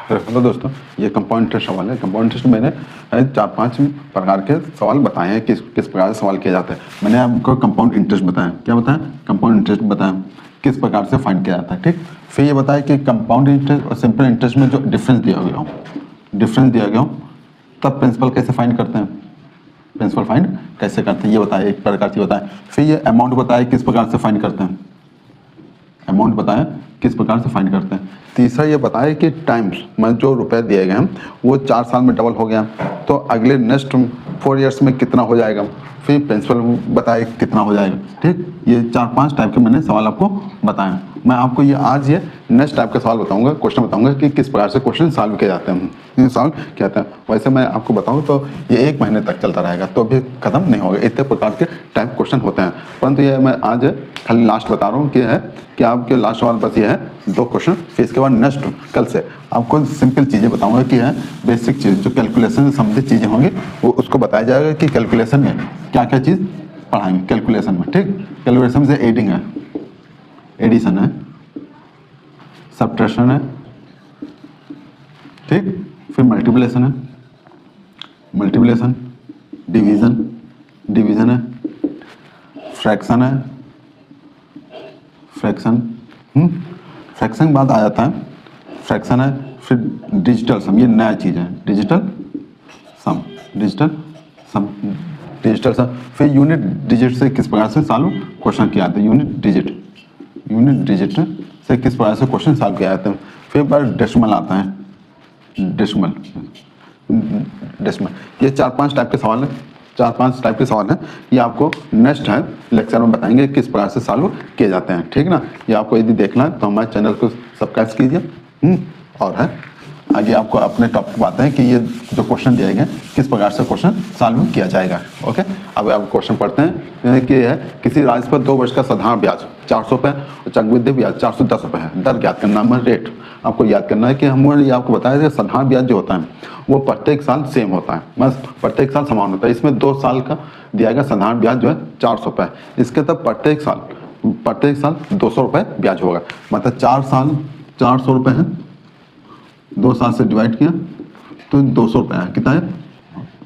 Hello दोस्तों, ये compound interest सवाल है। कंपाउंड इंटरेस्ट मैंने 4-5 प्रकार के सवाल बताए हैं, किस किस प्रकार से सवाल किया जाता है। मैंने आपको कंपाउंड इंटरेस्ट बताया, क्या बताया, कंपाउंड इंटरेस्ट बताया किस प्रकार से फाइंड किया जाता है। ठीक, फिर ये बताया कि कंपाउंड इंटरेस्ट और सिंपल इंटरेस्ट में जो डिफरेंस दिया गया हो तब प्रिंसिपल कैसे फाइंड करते हैं, प्रिंसिपल फाइंड कैसे करते हैं ये बताया, एक प्रकार से बताया। फिर ये अमाउंट बताया किस प्रकार से फाइंड करते हैं, अमाउंट बताया किस प्रकार से फाइंड करते हैं। तीसरा ये बताया कि टाइम्स मतलब जो रुपए दिए गए हैं वो 4 साल में डबल हो गया तो अगले नेक्स्ट 4 ईयर्स में कितना हो जाएगा, फिर प्रिंसिपल बताए कितना हो जाएगा। ठीक, ये 4-5 टाइप के मैंने सवाल आपको बताए। मैं आपको ये आज ये नेक्स्ट टाइप का सवाल बताऊंगा, क्वेश्चन बताऊंगा कि किस प्रकार से क्वेश्चन सॉल्व किए जाते हैं, ये सॉल्व किया जाता है। वैसे मैं आपको बताऊं तो ये 1 महीने तक चलता रहेगा तो अभी खत्म नहीं होगा, इतने प्रकार के टाइप क्वेश्चन होते हैं। परंतु ये मैं आज खाली लास्ट बता रहा हूँ कि है कि आपके लास्ट सवाल बस ये है 2 क्वेश्चन, फिर इसके बाद नेक्स्ट कल से आपको सिंपल चीज़ें बताऊंगा कि है बेसिक चीज़ जो कैलकुलेशन से संबंधित चीज़ें होंगी वो उसको बताया जाएगा कि कैलकुलेशन में क्या क्या चीज़ पढ़ाएंगे कैलकुलेशन में। ठीक, कैलकुलेशन से एडिंग है, एडिशन है, सब्ट्रैक्शन है, ठीक, फिर मल्टीप्लिकेशन है, मल्टीप्लिकेशन, डिवीजन है, फ्रैक्शन है, फ्रैक्शन के बाद आ जाता है फ्रैक्शन है, फिर डिजिटल सम, ये नया चीज़ है, डिजिटल सम, फिर यूनिट डिजिट से किस प्रकार से सॉल्व क्वेश्चन किया जाता है, यूनिट डिजिट से किस प्रकार से क्वेश्चन सॉल्व किया जाता है। फिर बार डेसिमल आता है, डेसिमल, ये 4-5 टाइप के सवाल हैं, 4-5 टाइप के सवाल हैं। ये आपको नेक्स्ट है लेक्चर में बताएंगे किस प्रकार से सॉल्व किए जाते हैं। ठीक ना, ये आपको यदि देखना है तो हमारे चैनल को सब्सक्राइब कीजिए। और है आगे आपको अपने टॉपिक बातें हैं कि ये जो क्वेश्चन दिए गए किस प्रकार से क्वेश्चन सॉल्व किया जाएगा। ओके, अब आप क्वेश्चन पढ़ते हैं कि है किसी राशि पर 2 वर्ष का साधारण ब्याज 400 रुपये और चक्रवृद्धि ब्याज 410 रुपये है। दर ज्ञात करना है, रेट आपको याद करना है कि हमने ये आपको बताया कि साधारण ब्याज जो होता है वो प्रत्येक साल सेम होता है, बस प्रत्येक साल समान होता है। इसमें 2 साल का दिया गया साधारण ब्याज जो है 400 रुपये, इसके तब प्रत्येक साल 200 रुपये ब्याज होगा। मतलब 4 साल 400 रुपये है, 2 साल से डिवाइड किया तो 200 रुपये है, कितना है,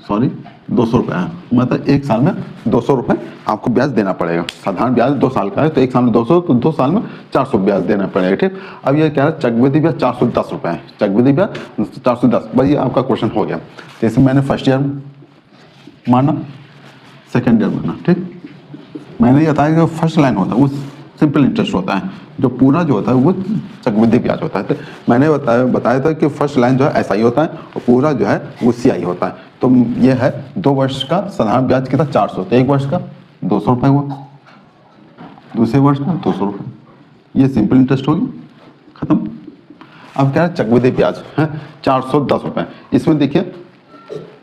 सॉरी 200 रुपये है। मतलब 1 साल में 200 रुपये आपको ब्याज देना पड़ेगा। साधारण ब्याज 2 साल का है तो 1 साल में 200 तो 2 साल में 400 ब्याज देना पड़ेगा। ठीक, अब ये क्या है, चक्रवृद्धि ब्याज 410 रुपये है, चक्रवृद्धि ब्याज 410, बस ये आपका क्वेश्चन हो गया। जैसे मैंने फर्स्ट ईयर माना, सेकेंड ईयर माना। ठीक, मैंने ये बताया कि फर्स्ट लाइन होता है वो सिंपल इंटरेस्ट होता है, जो पूरा जो होता है वो चक्रवृद्धि ब्याज होता है। तो मैंने बताया था कि फर्स्ट लाइन जो है SI होता है और पूरा जो है वो CI होता है। तो ये है 2 वर्ष का साधारण ब्याज कितना 400, तो 1 वर्ष का 200 रुपये हुआ, दूसरे वर्ष का 200 रुपये, ये सिंपल इंटरेस्ट होगी, खत्म। अब क्या है, चक्रवृद्धि ब्याज है 410 रुपये। इसमें देखिए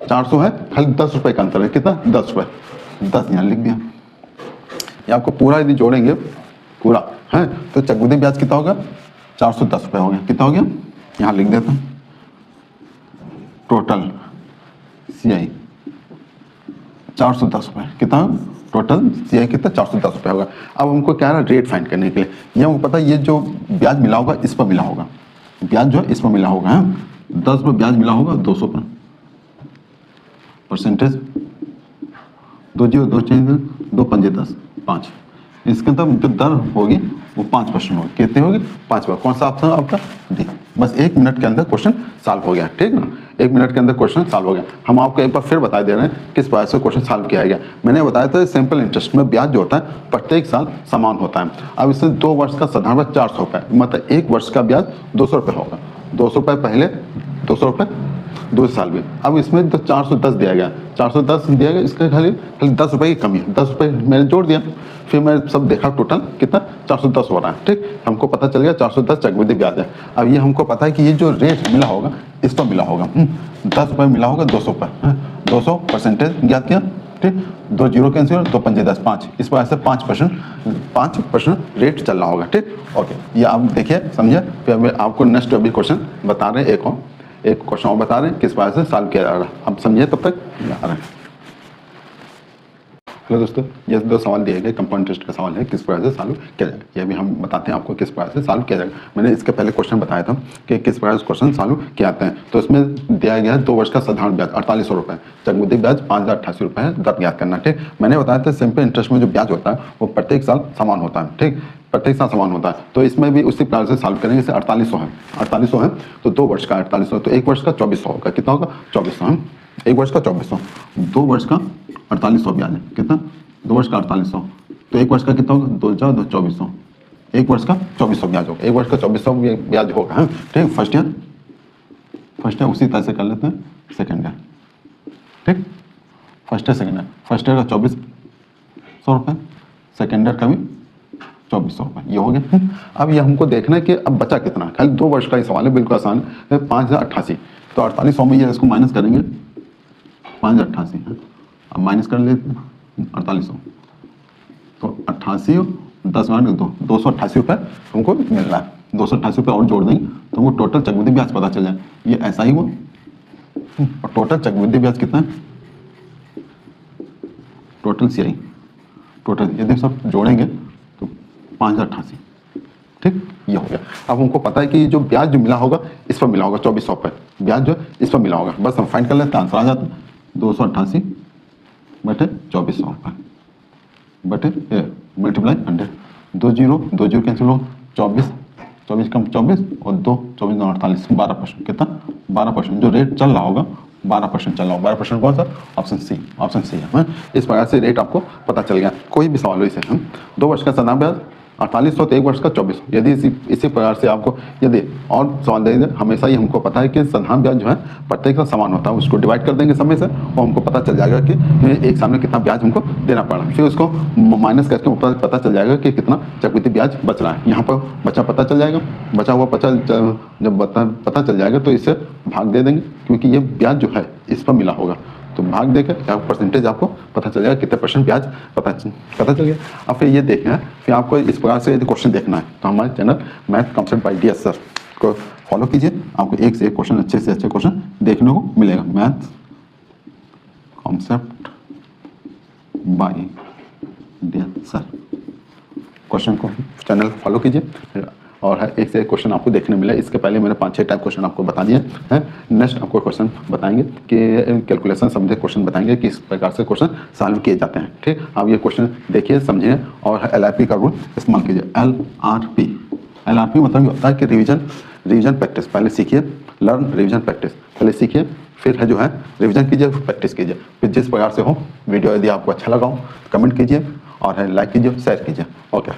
400 है, खाली 10 रुपये का अंतर है, कितना 10 रुपये, 10 यहाँ लिख दिया। ये आपको पूरा यदि जोड़ेंगे पूरा है तो चक्रवृद्धि ब्याज कितना होगा, 410 रुपये हो गया, कितना हो गया, यहाँ लिख देता हूँ, टोटल CI 410 रुपये, कितना टोटल CI कितना 410 रुपये होगा। अब हमको क्या है, रेट फाइंड करने के लिए ये हमको पता है ये जो ब्याज मिला होगा इस पर मिला होगा, ब्याज जो है इस पर मिला होगा, 10 रुपये ब्याज मिला होगा 200 पर, परसेंटेज 2 0 2 6 2 5 10 5, इसके अंदर जो दर होगी वो 5% होगी, कितनी होगी 5%। कौन सा ऑप्शन आपका डी। बस 1 मिनट के अंदर क्वेश्चन सॉल्व हो गया। ठीक ना, 1 मिनट के अंदर क्वेश्चन सॉल्व हो गया। हम आपको एक बार फिर बता दे रहे हैं किस प्रकार से क्वेश्चन सॉल्व किया गया। मैंने बताया था सिंपल इंटरेस्ट में ब्याज जो होता है प्रत्येक साल समान होता है। अब इसमें 2 वर्ष का साधारण ब्याज 400 रुपये, मतलब 1 वर्ष का ब्याज 200 रुपये होगा, 200 रुपये पहले, 200 रुपये 2 साल में। अब इसमें तो 410 दिया गया, 410 दिया गया, इसका खाली 10 रुपये की कमी है, 10 रुपये मैंने जोड़ दिया, फिर मैं सब देखा टोटल कितना 410 हो रहा है। ठीक, हमको पता चल गया 410 चक्रवृद्धि ब्याज है। अब ये हमको पता है कि ये जो रेट मिला होगा इस पर मिला होगा, 10 रुपये मिला होगा 200 पर, 200 परसेंटेज ज्ञात किया। ठीक, 2 0 कैंसिल, 2 5 10 5, इस पर ऐसे 5% रेट चल रहा होगा। ठीक, ओके, ये आप देखिए समझे। फिर आपको नेक्स्ट अभी क्वेश्चन बता रहे हैं, एक क्वेश्चन और बता रहे हैं किस बात से सॉल्व किया जा रहा है, आप समझिए तब तक आ रहे हैं। हेलो दोस्तों, ये 2 सवाल दिए गए कंपाउंड इंटरेस्ट का सवाल है, किस प्रकार से सॉल्व किया जाएगा। ये भी हम बताते हैं आपको किस प्रकार से सॉल्व किया जाएगा। मैंने इसके पहले क्वेश्चन बताया था कि किस प्रकार से क्वेश्चन सॉल्व किए जाते हैं। तो इसमें दिया गया है 2 वर्ष का साधारण ब्याज 4800 रुपये, चक्रवृद्धि ब्याज 5088 रुपये है, दर ज्ञात करना। ठीक, मैंने बताया था सिंपल इंटरेस्ट में जो ब्याज होता है वो प्रत्येक साल समान होता है। ठीक, प्रत्येक साल समान होता है। तो इसमें भी उसी प्रकार से सॉल्व करेंगे। जैसे 4800 है तो 2 वर्ष का 4800, तो 1 वर्ष का 2400 होगा। कितना होगा? 2400 है। 1 वर्ष का 2400, 2 वर्ष का 4800 ब्याज है। कितना? 2 वर्ष का 4800, तो 1 वर्ष का कितना होगा? 2 4 2 2400, 1 वर्ष का 2400 ब्याज होगा। 1 वर्ष का 2400 ब्याज होगा। है ठीक। फर्स्ट ईयर उसी तरह से कर लेते हैं। सेकेंड ईयर, ठीक, first year second year. First year का 2400 रुपये, सेकेंड ईयर का भी 2400 रुपये, ये हो गया। अब ये हमको देखना है कि अब बचा कितना। खाली 2 वर्ष का ही सवाल है, बिल्कुल आसान है। 5088, तो 4800 में ये इसको माइनस करेंगे, 5088 है। अब माइनस कर लेते हैं 4800, तो 88 और 10 - 2 288 रुपये हमको मिल रहा है। 288 रुपये और जोड़ देंगे तो हमको टोटल चक्रवृद्धि ब्याज पता चल जाए। ये ऐसा ही हुआ। और टोटल चक्रवृद्धि ब्याज कितना है? टोटल CI, टोटल यदि सब जोड़ेंगे तो 5088। ठीक, ये हो गया। अब हमको पता है कि जो ब्याज जो मिला होगा इस पर मिला होगा 2400 पर, ब्याज जो इस पर मिला होगा। बस हम फाइंड कर लेते हैं, आंसर आ जाता है 288 बटे 2400 रुपये बटे मल्टीप्लाई 100। 2 0 कैंसिल हो, 24 कम 24 और 2 24 9 48, 12%। कितना? 12%। जो रेट चल रहा होगा 12% चल रहा होगा। 12% कौन सा? ऑप्शन सी है। इस प्रकार से रेट आपको पता चल गया। कोई भी सवाल हो इसे हम 2 वर्ष का साधारण ब्याज 4800, तो 1 वर्ष का 2400। यदि इसी प्रकार से आपको यदि और सवाल दे दें, हमेशा ही हमको पता है कि साधारण ब्याज जो है प्रत्येक का समान होता है। उसको डिवाइड कर देंगे समय से और हमको पता चल जाएगा कि एक साल में कितना ब्याज हमको देना पड़ा। फिर उसको माइनस करके पता चल जाएगा कि कितना चक्रवृद्धि ब्याज बच रहा है। यहाँ पर बचा पता चल जाएगा, बचा हुआ जब पता चल जाएगा तो इससे भाग दे देंगे, क्योंकि ये ब्याज जो है इस पर मिला होगा। तो भाग देकर क्या परसेंटेज आपको पता चल जाएगा, कितने % ब्याज पता चल गया। अब फिर ये देखना है, फिर आपको इस प्रकार से यदि क्वेश्चन देखना है तो हमारे channel math concept bye DS sir को फॉलो कीजिए। आपको एक से एक क्वेश्चन, अच्छे से अच्छे क्वेश्चन देखने को मिलेगा। Math concept bye DS sir question को चैनल फॉलो कीजिए और है एक से एक क्वेश्चन आपको देखने मिले। इसके पहले मैंने 5-6 टाइप क्वेश्चन आपको बता दिए हैं। नेक्स्ट आपको क्वेश्चन बताएंगे कि कैलकुलेशन संबंधित क्वेश्चन बताएंगे कि इस प्रकार से क्वेश्चन सॉल्व किए जाते हैं। ठीक, आप ये क्वेश्चन देखिए, समझिए और LRP का रूल इस्तेमाल कीजिए। LRP मतलब होता है कि रिवीजन प्रैक्टिस। पहले सीखिए, लर्न रिवीजन प्रैक्टिस, पहले सीखिए, फिर है जो है रिवीजन कीजिए, प्रैक्टिस कीजिए। फिर जिस प्रकार से हो वीडियो यदि आपको अच्छा लगा हो कमेंट कीजिए और है लाइक कीजिए, शेयर कीजिए। ओके।